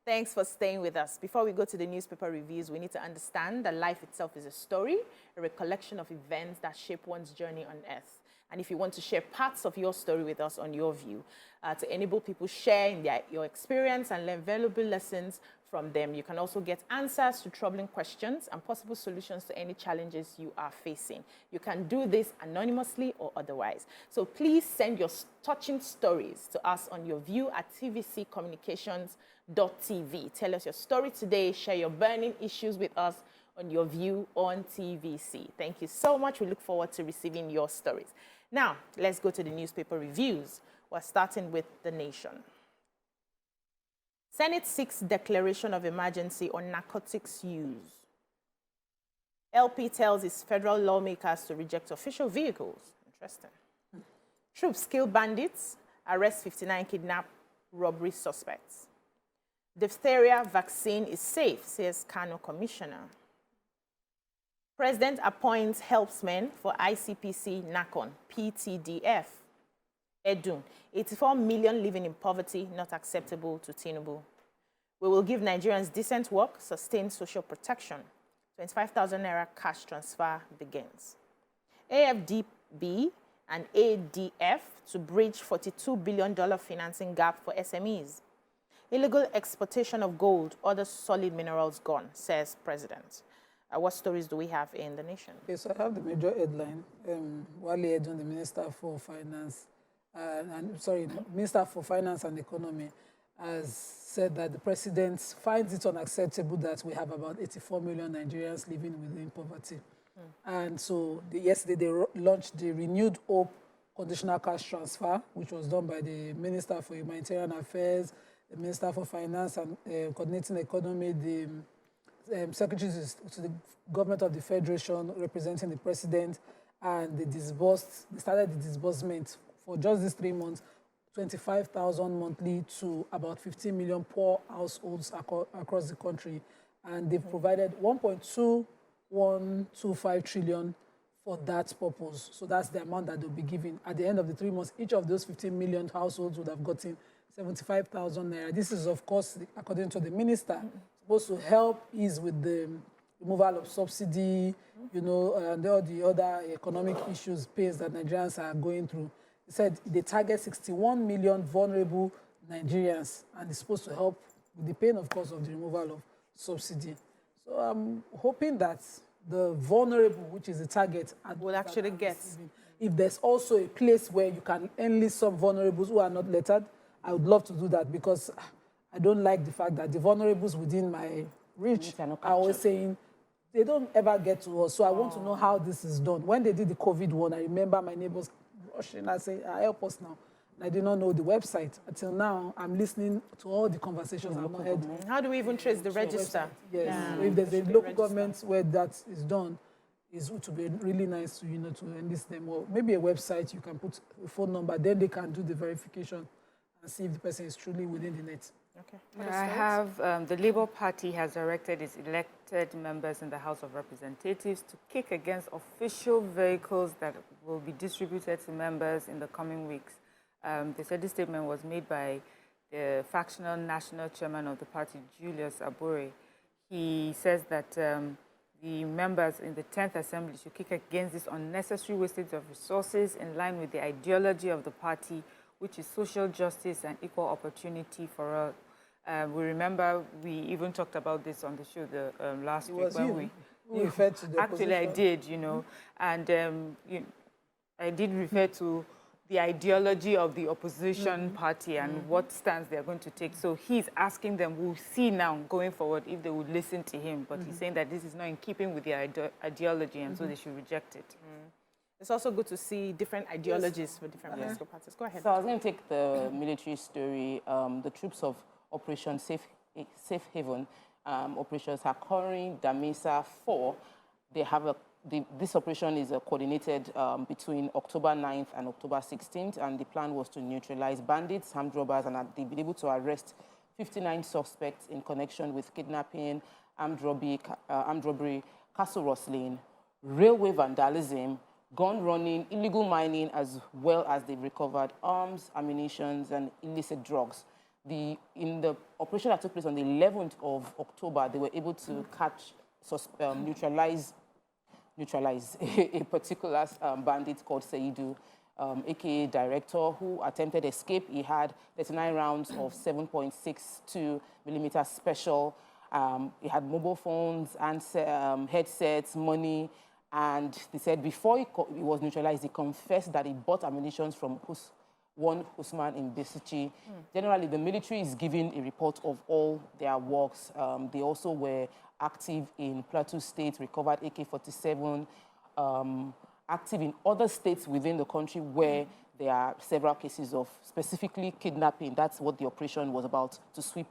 Thanks for staying with us. Before we go to the newspaper reviews, we need to understand that life itself is a story, a recollection of events that shape one's journey on earth. And if you want to share parts of your story with us on Your View, to enable people share in your experience and learn valuable lessons from them, you can also get answers to troubling questions and possible solutions to any challenges you are facing. You can do this anonymously or otherwise. So please send your touching stories to us on Your View at tvccommunications.tv. Tell us your story today. Share your burning issues with us on Your View on TVC. Thank you so much. We look forward to receiving your stories. Now, let's go to the newspaper reviews. We're starting with The Nation. Senate seeks declaration of emergency on narcotics use. LP tells its federal lawmakers to reject official vehicles. Interesting. Troops kill bandits, arrest 59 kidnap robbery suspects. Diphtheria vaccine is safe, says Kano commissioner. President appoints helpsmen for ICPC NACON, PTDF. Edun, 84 million living in poverty, not acceptable to Tinubu. We will give Nigerians decent work, sustain social protection. 25,000 naira cash transfer begins. AFDB and ADF to bridge $42 billion financing gap for SMEs. Illegal exportation of gold, other solid minerals gone, says President. What stories do we have in The Nation? Okay, so I have the major headline. Wale Edun, the Minister for Finance, Minister for Finance and Economy, has said that the President finds it unacceptable that we have about 84 million Nigerians living within poverty. And so yesterday they launched the Renewed Hope Conditional Cash Transfer, which was done by the Minister for Humanitarian Affairs, the Minister for Finance and Coordinating Economy, the Secretary to the Government of the Federation representing the President, and they started the disbursement for just these 3 months, 25,000 monthly to about 15 million poor households across the country. And they've provided 1.2125 trillion for that purpose. So that's the amount that they'll be giving. At the end of the 3 months, each of those 15 million households would have gotten 75,000 naira. This is, of course, according to the minister, supposed to help ease with the removal of subsidy, and all the other economic issues, pains that Nigerians are going through. He said they target 61 million vulnerable Nigerians, and it's supposed to help with the pain, of course, of the removal of subsidy. So I'm hoping that the vulnerable, which is the target, will actually get. If there's also a place where you can enlist some vulnerables who are not lettered, I would love to do that, because I don't like the fact that the vulnerables within my reach are always saying they don't ever get to us. So I want to know how this is done. When they did the COVID one, I remember my neighbors rushing and saying, help us now. And I did not know the website. Until now, I'm listening to all the conversations I've not heard. How do we even trace the register? Yes. Yeah. So if there's a local government where that is done, it would be really nice to, to enlist them. Or maybe a website, you can put a phone number, then they can do the verification and see if the person is truly within the net. Okay. I have, the Labour Party has directed its elected members in the House of Representatives to kick against official vehicles that will be distributed to members in the coming weeks. They said this statement was made by the factional national chairman of the party, Julius Abure. He says that the members in the 10th Assembly should kick against this unnecessary wastage of resources in line with the ideology of the party, which is social justice and equal opportunity for all. We remember we even talked about this on the show last week when we referred to the actually opposition. I did, and I did refer to the ideology of the opposition party and what stance they're going to take. So he's asking them, we'll see now going forward if they would listen to him, but he's saying that this is not in keeping with their ideology, and so they should reject it. It's also good to see different ideologies for different political parties. Go ahead. So I was going to take the military story. The troops of Operation Safe Haven operations are covering Damisa 4. They have this operation is coordinated between October 9th and October 16th, and the plan was to neutralize bandits, armed robbers, and they've been able to arrest 59 suspects in connection with kidnapping, armed robbery, castle rustling, railway vandalism, gun running, illegal mining, as well as they've recovered arms, ammunition, and illicit drugs. in the operation that took place on the 11th of October, they were able to catch, neutralize a particular bandit called Seidu, aka Director, who attempted escape. He had 39 rounds of 7.62 millimeter special. He had mobile phones, and headsets, money, and they said before he was neutralized, he confessed that he bought ammunition from one Usman in Besichi. Generally, the military is giving a report of all their works. They also were active in Plateau State, recovered AK-47, active in other states within the country where there are several cases of specifically kidnapping. That's what the operation was about, to sweep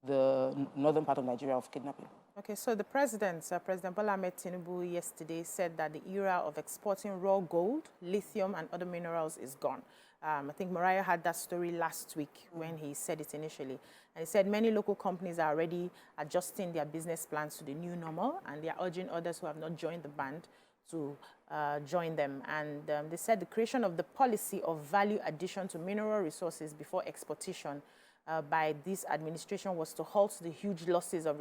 the northern part of Nigeria of kidnapping. Okay, so the President Bola Ahmed Tinubu yesterday said that the era of exporting raw gold, lithium, and other minerals is gone. I think Mariah had that story last week when he said it initially. And he said many local companies are already adjusting their business plans to the new normal, and they are urging others who have not joined the band to join them. And they said the creation of the policy of value addition to mineral resources before exportation by this administration was to halt the huge losses of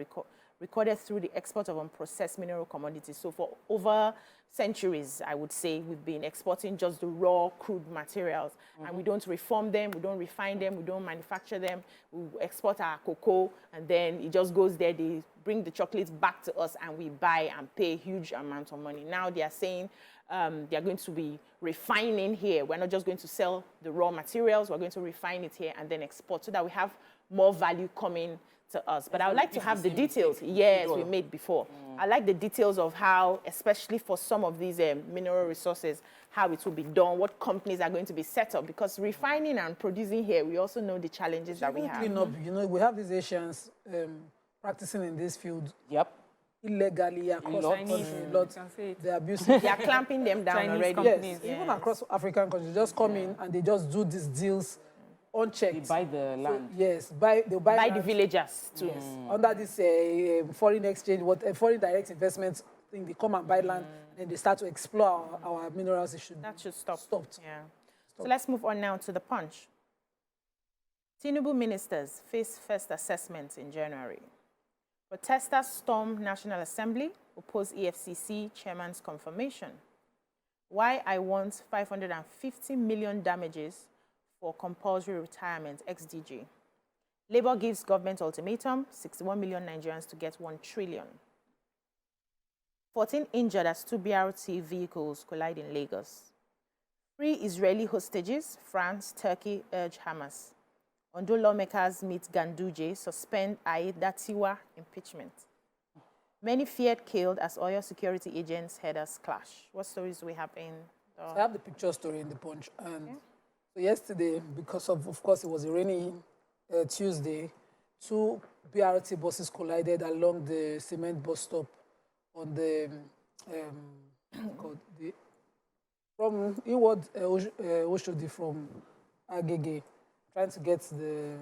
recorded through the export of unprocessed mineral commodities. So for over centuries, I would say, we've been exporting just the raw crude materials, and we don't reform them, we don't refine them, we don't manufacture them. We export our cocoa, and then it just goes there. They bring the chocolates back to us, and we buy and pay huge amounts of money. Now they are saying they are going to be refining here. We're not just going to sell the raw materials, we're going to refine it here and then export so that we have more value coming to us. But I would like to have the details. Yes, we made before. I like the details of how, especially for some of these mineral resources, how it will be done, what companies are going to be set up. Because refining and producing here, we also know the challenges that we have. Clean up, you know, we have these Asians practicing in this field. Yep. Illegally across the country, lots. They are abusing. They are clamping them down Chinese already. companies. Yes, even across African countries, just come in and they just do these deals unchecked. They buy the land. Yes, they'll buy By land. the villagers too. Yes. Under this foreign exchange, foreign direct investment thing, they come and buy land and they start to explore our minerals. That should stop. Stopped. Yeah. So let's move on now to the Punch. Tinubu ministers face first assessment in January. Protesters storm National Assembly, oppose EFCC chairman's confirmation. Why I want 550 million damages for compulsory retirement, XDG. Labour gives government ultimatum, 61 million Nigerians to get 1 trillion. 14 injured as 2 BRT vehicles collide in Lagos. Free Israeli hostages, France, Turkey urge Hamas. Ondo lawmakers meet Ganduje, suspend Aidatiwa impeachment. Many feared killed as oil security agents headers clash. What stories do we have in? So I have the picture story in the Punch. And so yesterday, because of course, it was a rainy Tuesday, 2 BRT buses collided along the cement bus stop on the from inward Oshodi from Agege, trying to get the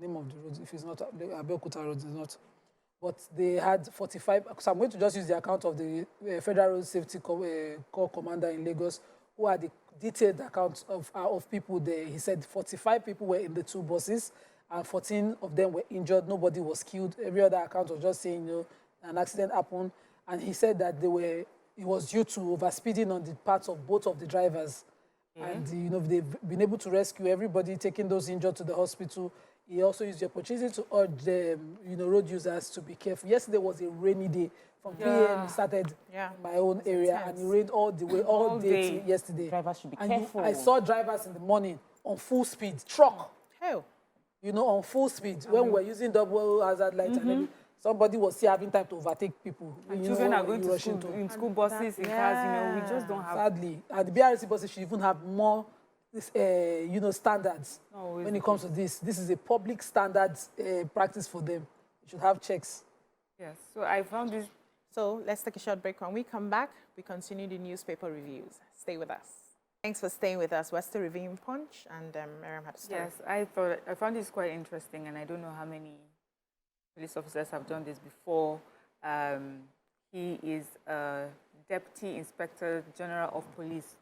name of the road. If it's not the Abeokuta road, it's not. But they had 45. So I'm going to just use the account of the Federal Road Safety Corps commander in Lagos, who had the detailed account of people there. He said 45 people were in the 2 buses, and 14 of them were injured. Nobody was killed. Every other account was just saying, you know, an accident happened. And he said that it was due to overspeeding on the parts of both of the drivers. And, you know, they've been able to rescue everybody, taking those injured to the hospital. He also used the opportunity to urge the, you know, road users to be careful. Yesterday was a rainy day. From 3 a.m. it started in my own area, and it rained all the way, all day yesterday. Drivers should be and careful. I saw drivers in the morning on full speed, truck. Hell. You know, on full speed. When we were using double hazard lights and everything, somebody was still having time to overtake people. And children are going to school in school buses, in cars, you know, we just don't have... Sadly. And the BRT buses should even have more, you know, standards when it comes to this. This is a public standards practice for them. You should have checks. Yes, so I found this... So let's take a short break. When we come back, we continue the newspaper reviews. Stay with us. Thanks for staying with us. We're still reviewing Punch, and Miriam had a story. Yes, I found this quite interesting, and I don't know how many police officers have done this before. He is a Deputy Inspector General of Police.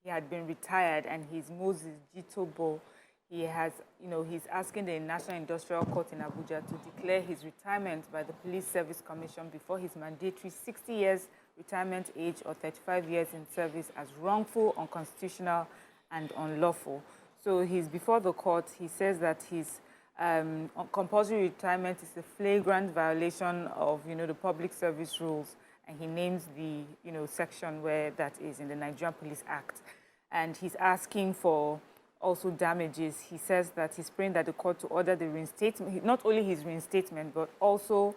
He had been retired, and he's Moses Jitobo. he has, he's asking the National Industrial Court in Abuja to declare his retirement by the Police Service Commission before his mandatory 60 years retirement age or 35 years in service as wrongful, unconstitutional, and unlawful. So he's before the court. He says that his compulsory retirement is a flagrant violation of, the public service rules, and he names the, section where that is in the Nigerian Police Act. And he's asking for also damages. He says that he's praying that the court to order the reinstatement, not only his reinstatement, but also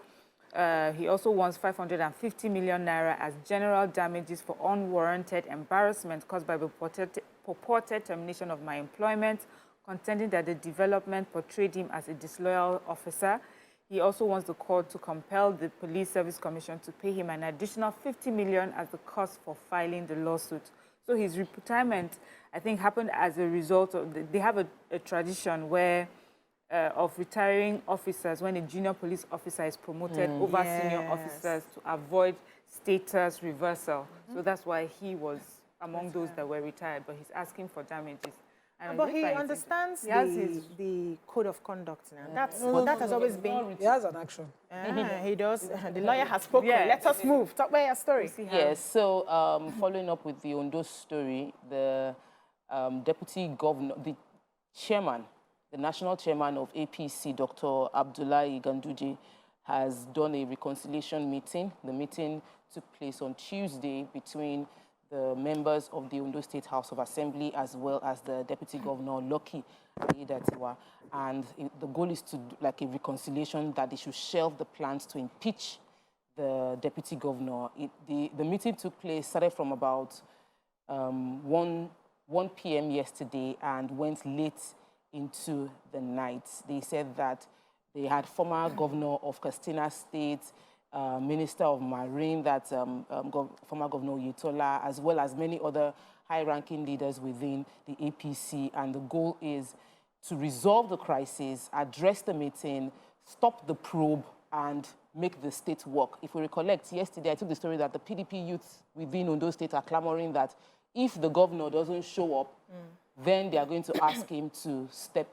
he also wants 550 million naira as general damages for unwarranted embarrassment caused by the purported termination of my employment, contending that the development portrayed him as a disloyal officer. He also wants the court to compel the Police Service Commission to pay him an additional 50 million as the cost for filing the lawsuit. So his retirement, I think, happened as a result of, they have a tradition where of retiring officers when a junior police officer is promoted over senior officers to avoid status reversal. So that's why he was among those that were retired, but he's asking for damages. And but he understands the code of conduct now. That has always been. He has an action. He does. The lawyer has spoken. Yeah. Let us move. Talk about your story. Yes. So following up with the Ondo story, the deputy governor, the chairman, the national chairman of APC, Dr. Abdullahi Ganduje, has done a reconciliation meeting. The meeting took place on Tuesday between the members of the Ondo State House of Assembly as well as the Deputy Governor, Lucky Aiyedatiwa. And the goal is to do like a reconciliation that they should shelve the plans to impeach the Deputy Governor. The meeting took place, started from about 1 p.m. yesterday and went late into the night. They said that they had former governor of Katsina State, Minister of Marine, that former Governor Oyetola, as well as many other high-ranking leaders within the APC. And the goal is to resolve the crisis, address the meeting, stop the probe, and make the state work. If we recollect, yesterday I took the story that the PDP youths within Ondo State are clamoring that if the governor doesn't show up, then they are going to ask him to step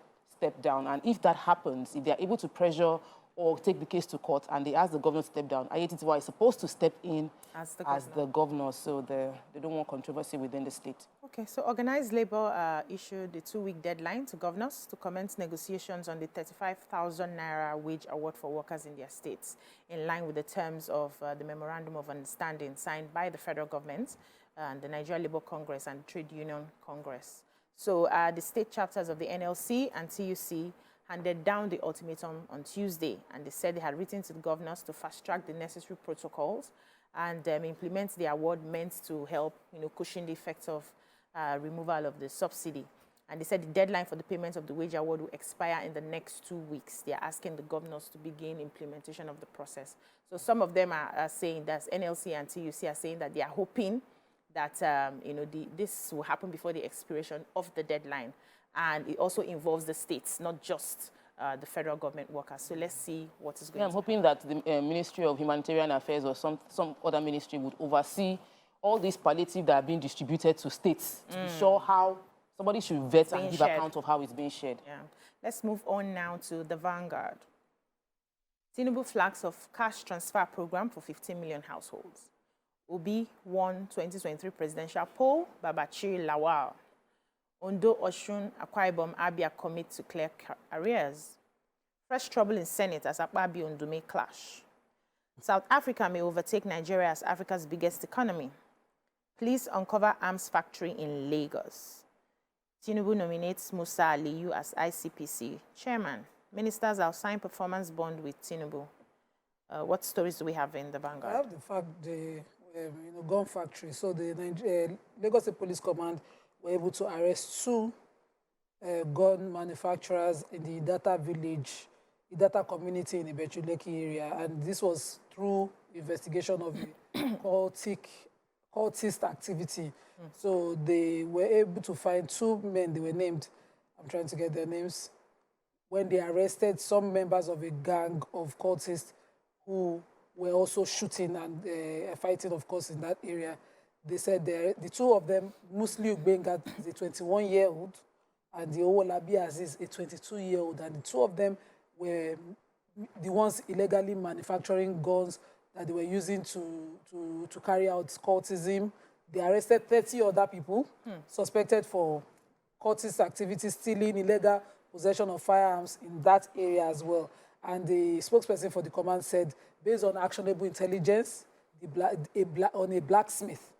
down. And if that happens, if they are able to pressure or take the case to court and they ask the governor to step down, Aiyedatiwa is supposed to step in as the governor, so they don't want controversy within the state. Okay, so Organized Labour issued a 2-week deadline to governors to commence negotiations on the 35,000 naira wage award for workers in their states, in line with the terms of the Memorandum of Understanding signed by the federal government, and the Nigeria Labour Congress and Trade Union Congress. So the state chapters of the NLC and TUC handed down the ultimatum on Tuesday, and they said they had written to the governors to fast-track the necessary protocols and implement the award meant to help, cushion the effects of removal of the subsidy. And they said the deadline for the payment of the wage award will expire in the next 2 weeks. They are asking the governors to begin implementation of the process. So some of them are saying that NLC and TUC are saying that they are hoping that this will happen before the expiration of the deadline. And it also involves the states, not just the federal government workers. So let's see what is going to happen. I'm hoping that the Ministry of Humanitarian Affairs or some other ministry would oversee all these palliatives that are being distributed to states to be sure how somebody should vet and give account of how it's being shared. Yeah. Let's move on now to the Vanguard. Tinubu flags of cash transfer program for 15 million households. Obi won 2023 presidential poll, Babachir Lawal. Ondo, Oshun, Akwa Ibom, Abia commit to clear arrears. Fresh trouble in Senate as Akpabio and Ndume clash. South Africa may overtake Nigeria as Africa's biggest economy. Police uncover arms factory in Lagos. Tinubu nominates Musa Aliyu as ICPC chairman. Ministers will sign performance bond with Tinubu. What stories do we have in the Vanguard? I have the fact the gun factory. So the Lagos State Police Command were able to arrest 2 gun manufacturers in the Idata village, Idata community in the Betuleki area. And this was through investigation of cultist activity. So they were able to find 2 men, they were named, I'm trying to get their names, when they arrested some members of a gang of cultists who were also shooting and fighting, of course, in that area. They said the 2 of them, Musli Ubenga, the 21-year-old, and the Owolabi Aziz, a 22-year-old, and the two of them were the ones illegally manufacturing guns that they were using to carry out cultism. They arrested 30 other people suspected for cultist activities, stealing, illegal possession of firearms in that area as well. And the spokesperson for the command said, based on actionable intelligence, on a blacksmith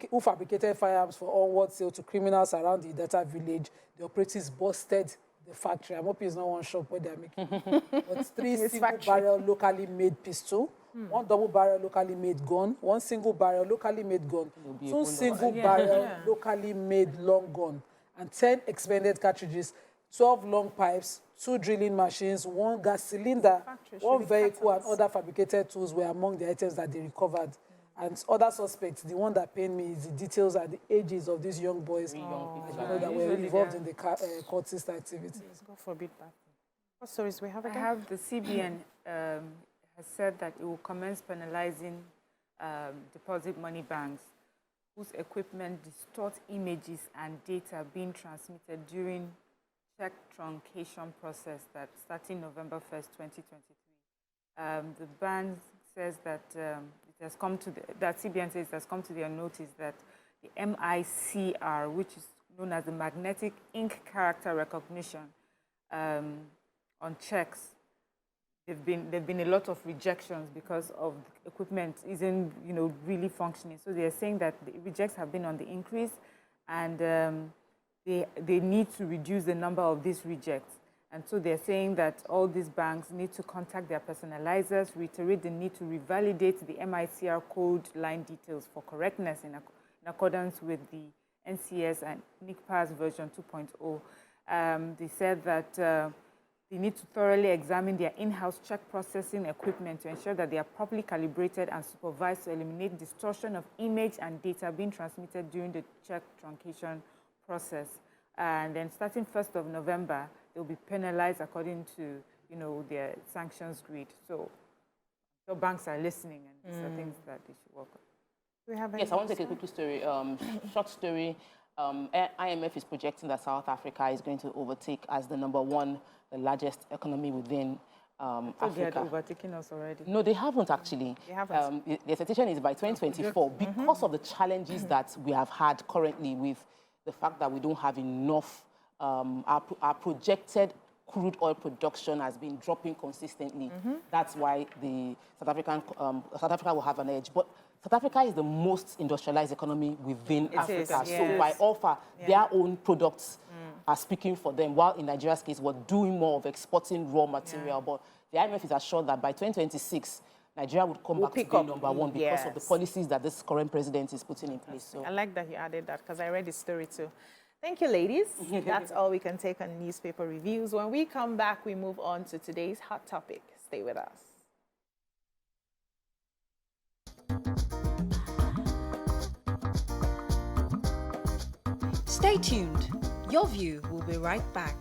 who fabricated firearms for onward sale to criminals around the Idata village, the operatives busted the factory. I'm hoping it's not one shop where they're making but 3 single-barrel locally made pistol, 1 double-barrel locally made gun, 1 single-barrel locally made gun, 2 single-barrel locally made long gun, and 10 expended cartridges, 12 long pipes, 2 drilling machines, 1 gas cylinder, 1 vehicle, and other fabricated tools were among the items that they recovered. And other suspects, the one that pained me is the details and the ages of these young boys that were involved in the cultist activities. God forbid that. What stories we have again? I have the CBN has said that it will commence penalizing deposit money banks whose equipment distorts images and data being transmitted during check truncation process that starting November 1st, 2023. The ban says that it has come to that CBN says it has come to their notice that the MICR, which is known as the magnetic ink character recognition on checks, there've been a lot of rejections because of the equipment isn't really functioning. So they're saying that the rejects have been on the increase, and they need to reduce the number of these rejects. And so they're saying that all these banks need to contact their personalizers, reiterate the need to revalidate the MICR code line details for correctness in accordance with the NCS and NICPA's version 2.0. They said that they need to thoroughly examine their in-house check processing equipment to ensure that they are properly calibrated and supervised to eliminate distortion of image and data being transmitted during the check truncation process. And then starting 1st of November, they'll be penalized according to, their sanctions grid. So banks are listening, and these are things that they should work on. Yes, I want to take a quick story. Short story. IMF is projecting that South Africa is going to overtake as the #1, the largest economy within Africa. They had overtaken us already. No, they haven't actually. They haven't. The expectation is by 2024, because of the challenges that we have had currently with the fact that we don't have enough, our projected crude oil production has been dropping consistently. That's why the South Africa will have an edge. But South Africa is the most industrialized economy within Africa. So by offer, their own products are speaking for them, while in Nigeria's case, we're doing more of exporting raw material. But the IMF is assured that by 2026, Nigeria would come back to being #1 because of the policies that this current president is putting in place. So I like that you added that, because I read the story too. Thank you, ladies. That's all we can take on newspaper reviews. When we come back, we move on to today's hot topic. Stay with us. Stay tuned. Your View will be right back.